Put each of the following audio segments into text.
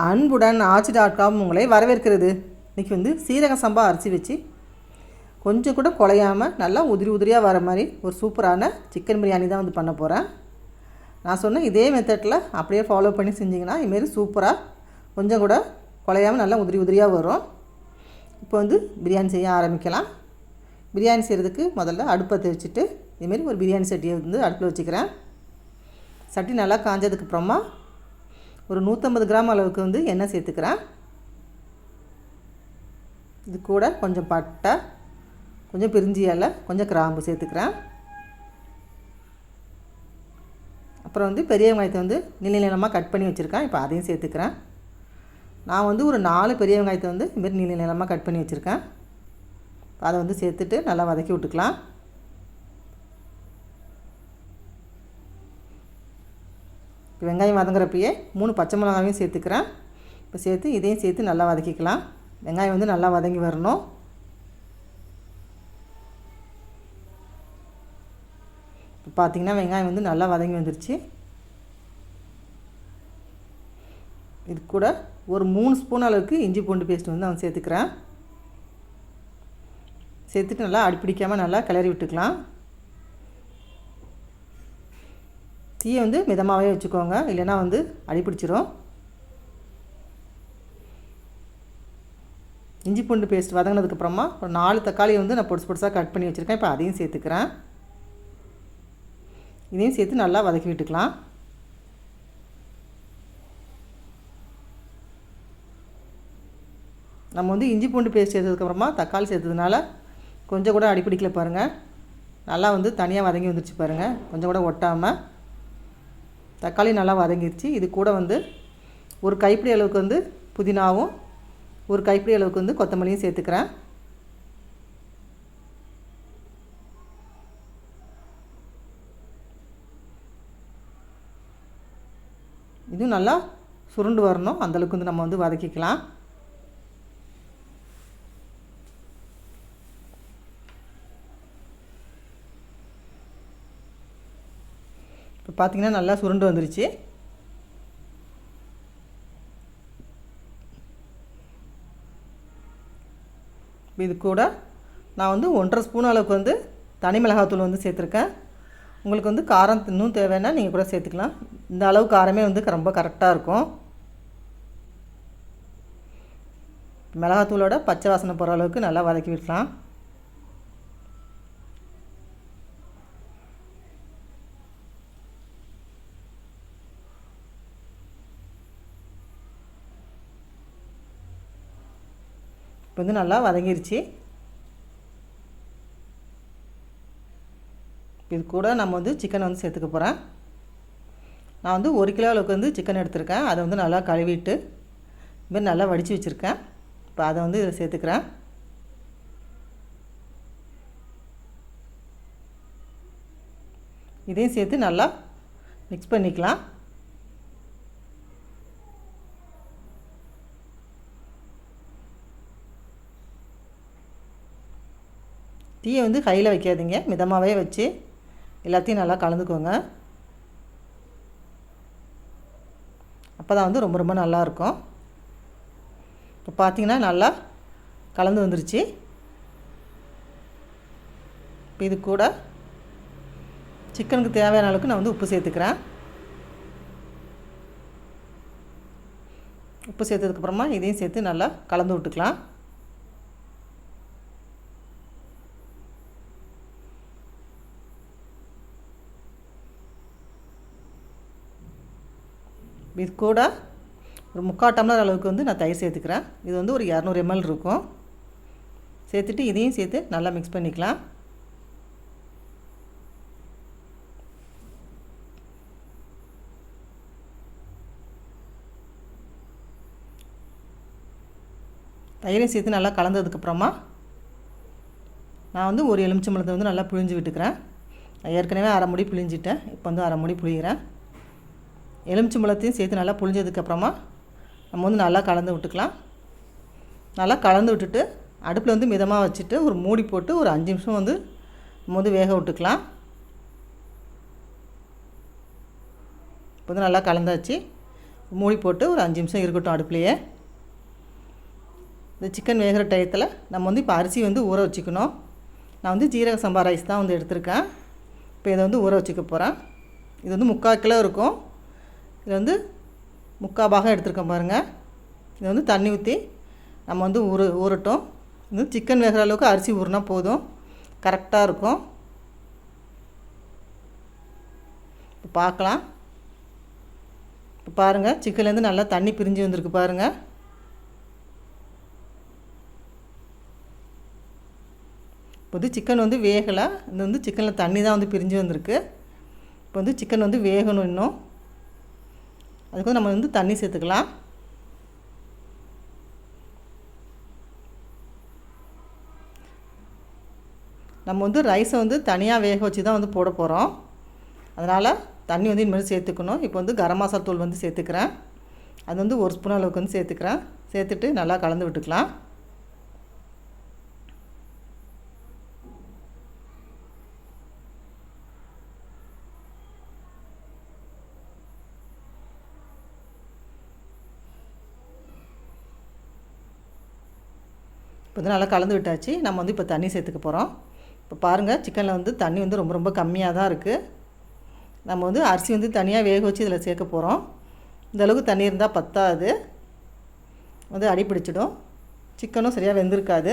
அன்புடன் ஆச்சி.com உங்களை வரவேற்கிறது. இன்றைக்கி வந்து சீரக சம்பா அரிசி வச்சு கொஞ்சம் கூட குலையாமல் நல்லா உதிரி உதிரியாக வர மாதிரி ஒரு சூப்பரான சிக்கன் பிரியாணி தான் வந்து பண்ண போகிறேன். நான் சொன்ன இதே மெத்தடில் அப்படியே ஃபாலோ பண்ணி செஞ்சிங்கன்னா இதுமாரி சூப்பராக கொஞ்சம் கூட குலையாமல் நல்லா உதிரி உதிரியாக வரும். இப்போ வந்து பிரியாணி செய்ய ஆரம்பிக்கலாம். பிரியாணி செய்கிறதுக்கு முதல்ல அடுப்பை வச்சுட்டு இதுமாரி ஒரு பிரியாணி சட்டியை வந்து அடுப்பில் வச்சுக்கிறேன். சட்டி நல்லா காஞ்சதுக்கப்புறமா ஒரு 150 கிராம் அளவுக்கு வந்து எண்ணெய் சேர்த்துக்கிறேன். இது கூட கொஞ்சம் பட்டை, கொஞ்சம் பிரிஞ்சி இலை, கொஞ்சம் கிராம்பு சேர்த்துக்கிறேன். அப்புறம் வந்து பெரிய வெங்காயத்தை வந்து நீளமாக கட் பண்ணி வச்சுருக்கேன். இப்போ அதையும் சேர்த்துக்கிறேன். நான் வந்து ஒரு 4 பெரிய வெங்காயத்தை வந்து இதுமாரி நீளமாக கட் பண்ணி வச்சுருக்கேன். அதை வந்து சேர்த்துட்டு நல்லா வதக்கி விட்டுக்கலாம். இப்போ வெங்காயம் வதங்குறப்பயே 3 பச்சை மிளகாயும் சேர்த்துக்கிறேன். இப்போ சேர்த்து இதையும் சேர்த்து நல்லா வதக்கிக்கலாம். வெங்காயம் வந்து நல்லா வதங்கி வரணும். இப்போ பார்த்திங்கன்னா வெங்காயம் வந்து நல்லா வதங்கி வந்துருச்சு. இது கூட ஒரு 3 ஸ்பூன் அளவுக்கு இஞ்சி பூண்டு பேஸ்ட் வந்து நான் சேர்த்துக்கிறேன். சேர்த்துட்டு நல்லா அடிப்பிடிக்காமல் நல்லா கிளறி விட்டுக்கலாம். தீயை வந்து மிதமாகவே வச்சுக்கோங்க, இல்லைன்னா வந்து அடிப்பிடிச்சிரும். இஞ்சி பூண்டு பேஸ்ட் வதங்கினதுக்கப்புறமா ஒரு 4 தக்காளியை வந்து நான் பொடிசாக கட் பண்ணி வச்சுருக்கேன். இப்போ அதையும் சேர்த்துக்கிறேன். இதையும் சேர்த்து நல்லா வதக்கி விட்டுக்கலாம். நம்ம வந்து இஞ்சி பூண்டு பேஸ்ட் சேர்த்ததுக்கப்புறமா தக்காளி சேர்த்ததுனால கொஞ்சம் கூட அடிப்பிடிக்கல பாருங்கள். நல்லா வந்து தனியாக வதங்கி வந்துருச்சு பாருங்கள், கொஞ்சம் கூட ஒட்டாமல். தக்காளி நல்லா வதங்கிடுச்சு. இது கூட வந்து ஒரு கைப்பிடி அளவுக்கு வந்து புதினாவும் ஒரு கைப்பிடி அளவுக்கு வந்து கொத்தமல்லியும் சேர்த்துக்கிறேன். இதுவும் நல்லா சுருண்டு வரணும், அந்தளவுக்கு வந்து நம்ம வந்து வதக்கிக்கலாம். இப்போ பார்த்திங்கன்னா நல்லா சுருண்டு வந்துருச்சு. இது கூட நான் வந்து 1.5 ஸ்பூன் அளவுக்கு வந்து தனி மிளகாத்தூள் வந்து சேர்த்துருக்கேன். உங்களுக்கு வந்து காரம் இன்னும் தேவைன்னா நீங்கள் கூட சேர்த்துக்கலாம். இந்த அளவு காரமே வந்து ரொம்ப கரெக்டாக இருக்கும். மிளகாத்தூளோட பச்சை வாசனை போகிற அளவுக்கு நல்லா வதக்கி விடலாம். இப்போ வந்து நல்லா வதங்கிருச்சு. இது கூட நம்ம வந்து சிக்கன் வந்து சேர்த்துக்க போகிறேன். நான் வந்து 1 கிலோ அளவுக்கு வந்து சிக்கன் எடுத்திருக்கேன். அதை வந்து நல்லா கழுவிட்டு இதுமாதிரி நல்லா வடித்து வச்சுருக்கேன். இப்போ அதை வந்து இதில் சேர்த்துக்கிறேன். இதையும் சேர்த்து நல்லா மிக்ஸ் பண்ணிக்கலாம். தீயை வந்து ஹையில் வைக்காதீங்க, மிதமாகவே வச்சு எல்லாத்தையும் நல்லா கலந்துக்கோங்க. அப்போ தான் வந்து ரொம்ப நல்லாயிருக்கும். இப்போ பார்த்திங்கன்னா நல்லா கலந்து வந்துருச்சு. இப்போ இது கூட சிக்கனுக்கு தேவையான அளவுக்கு நான் வந்து உப்பு சேர்த்துக்கிறேன். உப்பு சேர்த்ததுக்கப்புறமா இதையும் சேர்த்து நல்லா கலந்து விட்டுக்கலாம். இது கூட ஒரு 3/4 டம்ளர் அளவுக்கு வந்து நான் தயிர் சேர்த்துக்கிறேன். இது வந்து ஒரு 200 ml இருக்கும். சேர்த்துட்டு இதையும் சேர்த்து நல்லா மிக்ஸ் பண்ணிக்கலாம். தயிரையும் சேர்த்து நல்லா கலந்ததுக்கப்புறமா நான் வந்து ஒரு எலுமிச்சம்பழத்தை வந்து நல்லா புழிஞ்சு விட்டுக்கிறேன். நான் ஏற்கனவே அரை மூடி புழிஞ்சிட்டேன். இப்போ வந்து அரை மூடி புழிகிறேன். எலுமிச்சம்பழத்தையும் சேர்த்து நல்லா புழிஞ்சதுக்கப்புறமா நம்ம வந்து நல்லா கலந்து விட்டுக்கலாம். நல்லா கலந்து விட்டுட்டு அடுப்பில் வந்து மிதமாக வச்சுட்டு ஒரு மூடி போட்டு ஒரு 5 நிமிஷம் வந்து நம்ம வந்து வேக விட்டுக்கலாம். இப்போ வந்து நல்லா கலந்தாச்சு. மூடி போட்டு ஒரு 5 நிமிஷம் இருக்கட்டும் அடுப்புலையே. இந்த சிக்கன் வேகிற டயத்தில் நம்ம வந்து இப்போ அரிசி வந்து ஊற வச்சுக்கணும். நான் வந்து ஜீரக சம்பா ரைஸ் தான் வந்து எடுத்திருக்கேன். இப்போ இதை வந்து ஊற வச்சுக்க போகிறேன். இது வந்து 3/4 கிலோ இருக்கும். இது வந்து 3/4 பாகம் எடுத்துருக்கேன் பாருங்கள். இதை வந்து தண்ணி ஊற்றி நம்ம வந்து ஊறட்டும். இது சிக்கன் வேகிற அளவுக்கு அரிசி ஊறினா போதும், கரெக்டாக இருக்கும். இப்போ பார்க்கலாம். இப்போ பாருங்கள், சிக்கன்லேருந்து நல்லா தண்ணி பிரிஞ்சு வந்திருக்கு பாருங்கள். இப்போ வந்து சிக்கன் வந்து வேகலை. இது வந்து சிக்கனில் தண்ணி தான் வந்து பிரிஞ்சு வந்திருக்கு. இப்போ வந்து சிக்கன் வந்து வேகணும் இன்னும். அதுக்கு நம்ம வந்து தண்ணி சேர்த்துக்கலாம். நம்ம வந்து ரைஸை வந்து தனியாக வேக வச்சு தான் வந்து போட போகிறோம். அதனால் தண்ணி வந்து இனிமேல் சேர்த்துக்கணும். இப்போ வந்து கரம் மசாலா தூள் வந்து சேர்த்துக்கிறேன். அது வந்து 1 ஸ்பூன் அளவுக்கு வந்து சேர்த்துக்கிறேன். சேர்த்துட்டு நல்லா கலந்து விட்டுக்கலாம். இப்போ வந்து நல்லா கலந்து விட்டாச்சு. நம்ம வந்து இப்போ தண்ணி சேர்த்துக்க போகிறோம். இப்போ பாருங்கள், சிக்கனில் வந்து தண்ணி வந்து ரொம்ப ரொம்ப கம்மியாக தான் இருக்குது. நம்ம வந்து அரிசி வந்து தனியாக வேக வச்சு இதில் சேர்க்க போகிறோம். இந்தளவுக்கு தண்ணி இருந்தால் பத்தாது, வந்து அடி பிடிச்சிடும். சிக்கனும் சரியாக வெந்திருக்காது.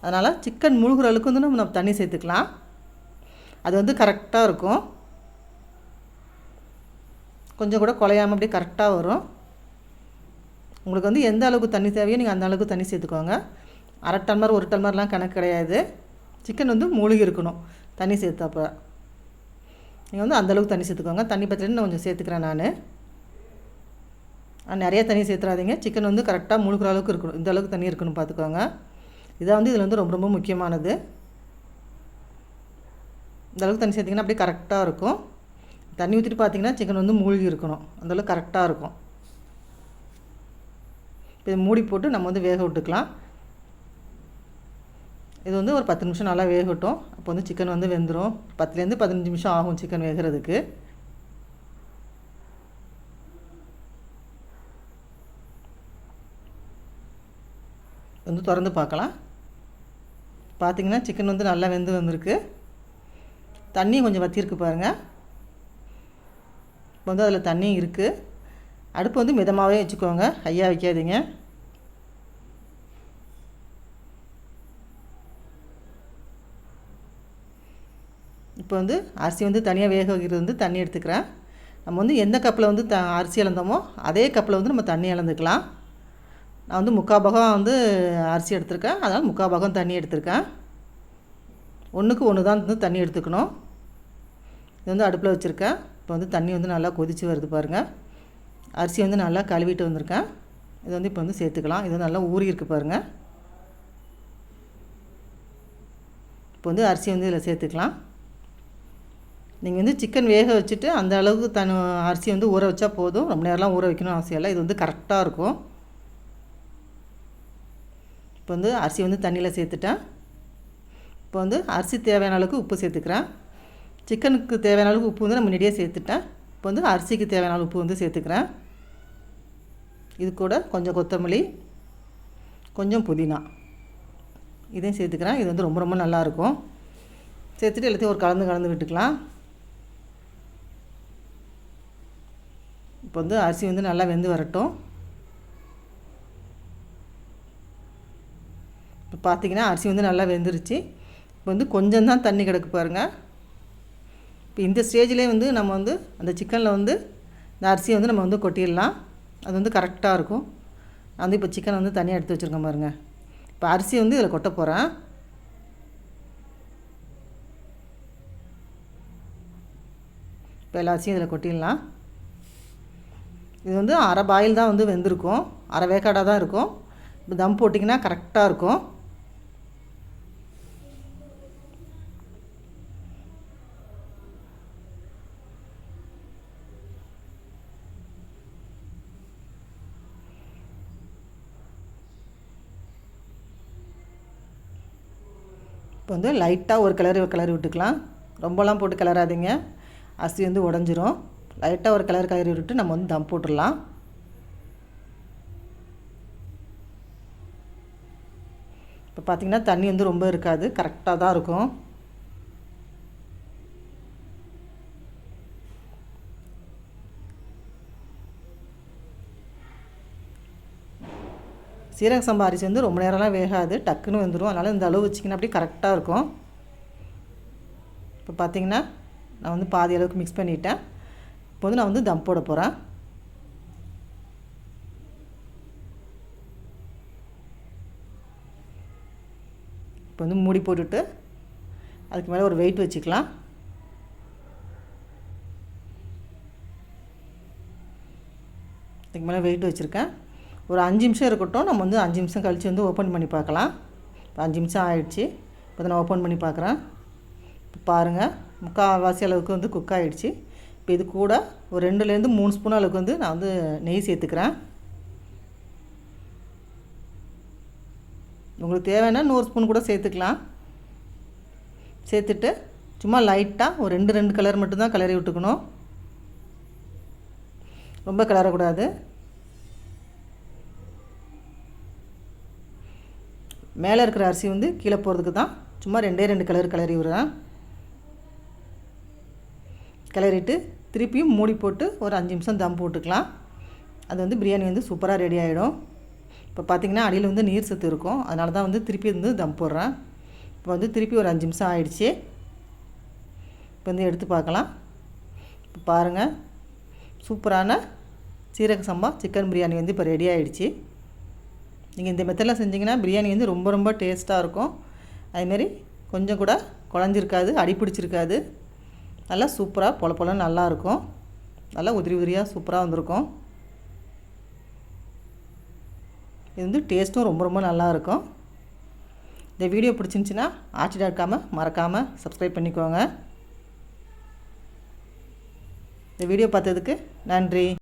அதனால் சிக்கன் முழுகிற அளவுக்கு வந்து நம்ம தண்ணி சேர்த்துக்கலாம். அது வந்து கரெக்டாக இருக்கும். கொஞ்சம் கூட குலையாமல் அப்படியே கரெக்டாக வரும். உங்களுக்கு வந்து எந்த அளவுக்கு தண்ணி தேவையோ நீங்கள் அந்த அளவுக்கு தண்ணி சேர்த்துக்கோங்க. 1/2 டம்ளர் 1 டம்ளர்லாம் கணக்கு கிடையாது. சிக்கன் வந்து மூழ்கி இருக்கணும் தண்ணி சேர்த்தாப்ப. நீங்கள் வந்து அந்தளவுக்கு தண்ணி சேர்த்துக்கோங்க. தண்ணி பத்திரன்னு நான் கொஞ்சம் சேர்த்துக்கிறேன். நான் நிறைய தண்ணி சேர்த்துறாதீங்க. சிக்கன் வந்து கரெக்டாக முழுகிற அளவுக்கு இருக்கணும். இந்த அளவுக்கு தண்ணி இருக்கணும் பார்த்துக்கோங்க. இதான் வந்து இதில் வந்து ரொம்ப ரொம்ப முக்கியமானது. இந்த அளவுக்கு தண்ணி சேர்த்திங்கன்னா அப்படியே கரெக்டாக இருக்கும். தண்ணி ஊற்றிட்டு பார்த்திங்கன்னா சிக்கன் வந்து மூழ்கி இருக்கணும். அந்தளவுக்கு கரெக்டாக இருக்கும். இப்போ இதை மூடி போட்டு நம்ம வந்து வேக விட்டுக்கலாம். இது வந்து ஒரு 10 நிமிஷம் நல்லா வேகட்டும். அப்போ வந்து சிக்கன் வந்து வெந்துடும். 10லேருந்து 15 நிமிஷம் ஆகும் சிக்கன் வேகிறதுக்கு. வந்து திறந்து பார்க்கலாம். பார்த்திங்கன்னா சிக்கன் வந்து நல்லா வெந்து வந்திருக்கு. தண்ணி கொஞ்சம் வற்றிருக்கு பாருங்கள். இப்போ வந்து அதில் தண்ணி இருக்குது. அடுப்பு வந்து மிதமாகவே வச்சுக்கோங்க, ஹையாக வைக்காதீங்க. இப்போ வந்து அரிசி வந்து தனியாக வேக வைக்கிறது வந்து தண்ணி எடுத்துக்கிறேன். நம்ம வந்து எந்த கப்பில் வந்து அரிசி இழந்தோமோ அதே கப்பில் வந்து நம்ம தண்ணி இழந்துக்கலாம். நான் வந்து 3/4 பாகம் வந்து அரிசி எடுத்திருக்கேன். அதனால் 3/4 பாகம் தண்ணி எடுத்திருக்கேன். 1க்கு 1 தான் வந்து தண்ணி எடுத்துக்கணும். இது வந்து அடுப்பில் வச்சுருக்கேன். இப்போ வந்து தண்ணி வந்து நல்லா கொதித்து வருது பாருங்கள். அரிசி வந்து நல்லா கழுவிட்டு வந்திருக்கேன். இது வந்து இப்போ வந்து சேர்த்துக்கலாம். இது நல்லா ஊறி இருக்குது பாருங்கள். இப்போ வந்து அரிசி வந்து இதில் சேர்த்துக்கலாம். நீங்கள் வந்து சிக்கன் வேக வச்சுட்டு அந்த அளவுக்கு அரிசி வந்து ஊற வச்சா போதும். ரொம்ப நேரம்லாம் ஊற வைக்கணும் அவசியம் இல்லை. இது வந்து கரெக்டாக இருக்கும். இப்போ வந்து அரிசி வந்து தண்ணியில் சேர்த்துட்டேன். இப்போ வந்து அரிசி தேவையான அளவுக்கு உப்பு சேர்த்துக்கிறேன். சிக்கனுக்கு தேவையான அளவுக்கு உப்பு வந்து நம்ம முன்னாடியே சேர்த்துட்டேன். இப்போ வந்து அரிசிக்கு தேவையான அளவு உப்பு வந்து சேர்த்துக்கிறேன். இது கூட கொஞ்சம் கொத்தமல்லி, கொஞ்சம் புதினா இதையும் சேர்த்துக்கிறேன். இது வந்து ரொம்ப ரொம்ப நல்லாயிருக்கும். சேர்த்துட்டு எல்லாத்தையும் ஒரு கலந்து விட்டுக்கலாம். இப்போ வந்து அரிசி வந்து நல்லா வெந்து வரட்டும். இப்போ பார்த்திங்கன்னா அரிசி வந்து நல்லா வெந்துருச்சு. இப்போ வந்து கொஞ்சம் தான் தண்ணி கிடக்கு பாருங்கள். இப்போ இந்த ஸ்டேஜ்லேயே வந்து நம்ம வந்து அந்த சிக்கனில் வந்து இந்த அரிசியை வந்து நம்ம வந்து கொட்டிடலாம். அது வந்து கரெக்டாக இருக்கும். நான் வந்து இப்போ சிக்கனை வந்து தனியாக எடுத்து வச்சுருக்கேன் பாருங்கள். இப்போ அரிசியை வந்து இதில் கொட்ட போகிறேன். இப்போ எல்லா அரிசியும் இதில் கொட்டிடலாம். இது வந்து அரை பாயில் தான் வந்து வெந்திருக்கும், அரை வேக்காடாக தான் இருக்கும். இப்போ தம் போட்டிங்கன்னா கரெக்டாக இருக்கும். இப்போ வந்து லைட்டாக ஒரு கிளறி விட்டுக்கலாம். ரொம்பலாம் போட்டு கிளறாதீங்க, அரிசி வந்து உடஞ்சிரும். லைட்டாக ஒரு கிளறி விட்டு நம்ம வந்து தம் போட்டுடலாம். இப்போ பார்த்திங்கன்னா தண்ணி வந்து ரொம்ப இருக்காது, கரெக்டாக தான் இருக்கும். சீரக சம்பா அரிசி வந்து ரொம்ப நேரம்லாம் வேகாது, டக்குன்னு வந்துடும். அதனால் இந்த அளவு வச்சிங்கன்னா அப்படியே கரெக்டாக இருக்கும். இப்போ பார்த்திங்கன்னா நான் வந்து பாதி அளவுக்கு மிக்ஸ் பண்ணிட்டேன். இப்போ வந்து நான் வந்து தம் போட போகிறேன். இப்போ வந்து மூடி போட்டுட்டு அதுக்கு மேலே ஒரு வெயிட் வச்சுக்கலாம். அதுக்கு மேலே வெயிட் வச்சுருக்கேன். ஒரு 5 நிமிஷம் இருக்கட்டும். நம்ம வந்து 5 நிமிஷம் கழித்து வந்து ஓப்பன் பண்ணி பார்க்கலாம். இப்போ 5 நிமிஷம் ஆகிடுச்சு. இப்போ நான் ஓப்பன் பண்ணி பார்க்குறேன். இப்போ பாருங்கள், முக்கால்வாசி அளவுக்கு வந்து குக் ஆகிடுச்சு. இப்போ இது கூட ஒரு 2லேருந்து 3 ஸ்பூன் அளவுக்கு வந்து நான் வந்து நெய் சேர்த்துக்கிறேன். உங்களுக்கு தேவைன்னா 100 ஸ்பூன் கூட சேர்த்துக்கலாம். சேர்த்துட்டு சும்மா லைட்டாக ஒரு 2 கலர் மட்டும்தான் கிளறி விட்டுக்கணும், ரொம்ப கிளறக்கூடாது. மேலே இருக்கிற அரிசி வந்து கீழே போகிறதுக்கு தான் சும்மா 2 கலர் கிளறி விடுறேன். கிளறிட்டு திருப்பியும் மூடி போட்டு ஒரு 5 நிமிஷம் தம் போட்டுக்கலாம். அது வந்து பிரியாணி வந்து சூப்பராக ரெடி ஆகிடும். இப்போ பார்த்திங்கன்னா அடியில் வந்து நீர் சத்து இருக்கும், அதனால தான் வந்து திருப்பி வந்து தம் போடுறேன். இப்போ வந்து திருப்பி ஒரு 5 நிமிஷம் ஆகிடுச்சு. இப்போ வந்து எடுத்து பார்க்கலாம். இப்போ பாருங்கள், சூப்பரான சீரக சம்பா சிக்கன் பிரியாணி வந்து இப்போ ரெடி ஆகிடுச்சு. நீங்கள் இந்த மெத்தடில் செஞ்சிங்கன்னா பிரியாணி வந்து ரொம்ப ரொம்ப டேஸ்ட்டாக இருக்கும். அதுமாரி கொஞ்சம் கூட குழஞ்சிருக்காது, அடி பிடிச்சிருக்காது. நல்லா சூப்பராக பொல பொலன்னு நல்லாயிருக்கும். நல்லா உதிரி உதிரியாக சூப்பராக வந்திருக்கும். இது வந்து டேஸ்ட்டும் ரொம்ப ரொம்ப நல்லாயிருக்கும். இந்த வீடியோ பிடிச்சிருந்துச்சின்னா ஆச்சி.com மறக்காமல் சப்ஸ்கிரைப் பண்ணிக்கோங்க. இந்த வீடியோ பார்த்ததுக்கு நன்றி.